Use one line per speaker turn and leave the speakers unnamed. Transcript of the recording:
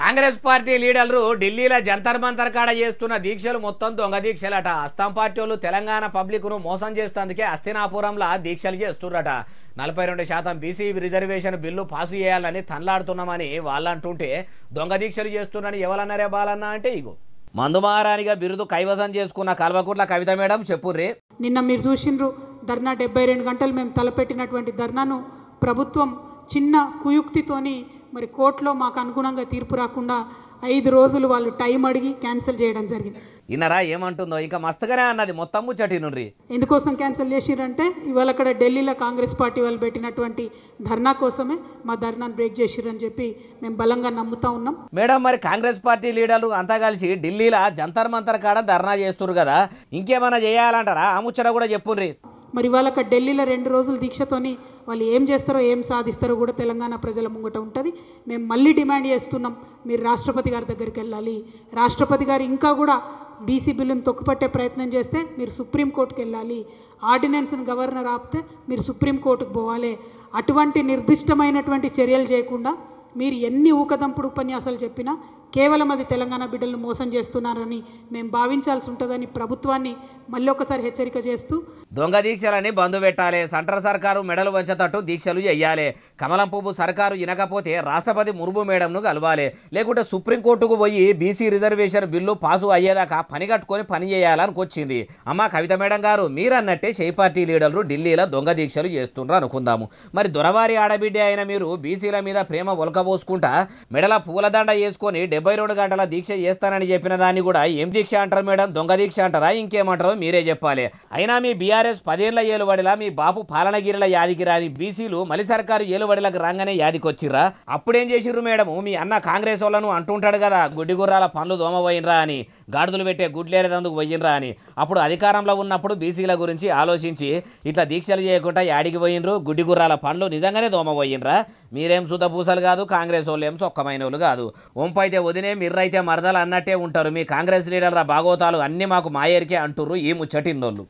Congress party లీడర్లు ఢిల్లీలో జంతర్ మంతర్ కాడ చేస్తున్న దీక్షలు మొత్తం దొంగ దీక్షలట. అస్సాం పార్టీ వాళ్ళు తెలంగాణ పబ్లిక్ను మోసం చేసేందుకే హస్తినాపురంలో దీక్షలు చేస్తుర్రట. 42% బీసీ రిజర్వేషన్ బిల్లు పాసు చేయాలని తనలాడుతున్నామని వాళ్ళంటుంటే దొంగ దీక్షలు చేస్తున్నారని ఎవరన్నారే బాలన్న అంటే ఇగో మందుమారానిగా బిరుదు కైవసం చేసుకున్న కల్వకుంట్ల కవిత మేడం చెప్పుర్రే.
నిన్న మీరు చూసిండ్రు ధర్నా 72 గంటలు మేము తలపెట్టినటువంటి ధర్నాను ప్రభుత్వం చిన్న కుయుక్తితోని మరి కోర్టులో మాకు అనుగుణంగా తీర్పు రాకుండా 5 రోజులు వాళ్ళు టైం అడిగి క్యాన్సిల్ చేయడం జరిగింది.
ఇన్నరా ఏమంటుందో ఇంకా మస్తుగానే అన్నది మొత్తం ముచ్చటి నుండి.
ఎందుకోసం క్యాన్సిల్ చేసిరంటే ఇవాళ అక్కడ ఢిల్లీలో కాంగ్రెస్ పార్టీ వాళ్ళు పెట్టినటువంటి ధర్నా కోసమే మా ధర్నాను బ్రేక్ చేసిరని చెప్పి మేము బలంగా నమ్ముతా ఉన్నాం.
మేడం మరి కాంగ్రెస్ పార్టీ లీడర్లు అంతా కలిసి ఢిల్లీలో జంతర్ మంతర్ కాడ ధర్నా చేస్తున్నారు కదా, ఇంకేమైనా చేయాలంటారా? ఆ ముచ్చట కూడా చెప్పుర్రి.
మరి వాళ్ళ ఢిల్లీలో 2 రోజుల దీక్షతోని వాళ్ళు ఏం చేస్తారో ఏం సాధిస్తారో కూడా తెలంగాణ ప్రజల ముంగట ఉంటుంది. మేము మళ్ళీ డిమాండ్ చేస్తున్నాం, మీరు రాష్ట్రపతి గారి దగ్గరికి వెళ్ళాలి. రాష్ట్రపతి గారు ఇంకా కూడా బీసీ బిల్లును తొక్కుపట్టే ప్రయత్నం చేస్తే మీరు సుప్రీంకోర్టుకు వెళ్ళాలి. ఆర్డినెన్స్ను గవర్నర్ ఆపితే మీరు సుప్రీంకోర్టుకు పోవాలి. అటువంటి నిర్దిష్టమైనటువంటి చర్యలు చేయకుండా మీరు ఎన్ని ఊకదంపుడు ఉపన్యాసాలు చెప్పినా కేవలం అది తెలంగాణ బిడ్డలను మోసం చేస్తున్నారని మేము భావించాల్సి ఉంటుందని ప్రభుత్వాన్ని మళ్ళీ ఒకసారి హెచ్చరిక చేస్తూ
దొంగ దీక్షలని బంధు పెట్టాలి. సెంట్రల్ సర్కారు మెడలు వంచేటట్టు దీక్షలు చెయ్యాలి. కమలం పువ్వు సర్కారు ఇనకపోతే రాష్ట్రపతి ముర్ము మేడంను కలవాలి. లేకుంటే సుప్రీంకోర్టుకు పోయి బీసీ రిజర్వేషన్ బిల్లు పాసు అయ్యేదాకా పని కట్టుకొని పని చేయాలని వచ్చింది. అమ్మ కవిత మేడం గారు, మీరన్నట్టే షెయి పార్టీ లీడర్లు ఢిల్లీలో దొంగ దీక్షలు చేస్తుండ్రు అనుకుందాము. మరి దొరవారి ఆడబిడ్డ అయిన మీరు బీసీల మీద ప్రేమ ఒలకబోసుకుంటా మెడల పూలదండ వేసుకొని 72 గంటల దీక్ష చేస్తానని చెప్పిన దాన్ని కూడా ఏం దీక్ష అంటారు మేడం? దొంగ దీక్ష అంటారా? ఇంకేమంటారో మీరే చెప్పాలి. అయినా మీ బీఆర్ఎస్ 10 ఏళ్ల ఏలుబడిలా మీ బాపు పాలనగిరిల యాదికి రాని బీసీలు మలి సర్కారు ఏలుబడిలకు రాగానే యాదికొచ్చిర్రా? అప్పుడేం చేసిర్రు మేడం? మీ అన్న కాంగ్రెస్ వాళ్ళను అంటుంటాడు కదా, గుడ్డి గుర్రాల పనులు దోమ పోయినరా అని, గాడుదులు పెట్టే గుడ్లేరేదందుకు పోయినరా అని. అప్పుడు అధికారంలో ఉన్నప్పుడు బీసీల గురించి ఆలోచించి ఇట్లా దీక్షలు చేయకుండా యాడికి పోయినరు? గుడ్డి గుర్రాల పనులు నిజంగానే దోమ పోయినరా? మీరేం సుధ పూసలు కాదు, కాంగ్రెస్ వాళ్ళు ఏం సొక్కమైన వాళ్ళు కాదు. ఒంపైతే వదినే మిర్రైతే మరదలు అన్నట్టే ఉంటారు. మీ కాంగ్రెస్ లీడర్ల బాగోతాలు అన్నీ మాకు మాయేరికే అంటుర్రు ఈ ముచ్చటిన్నోళ్ళు.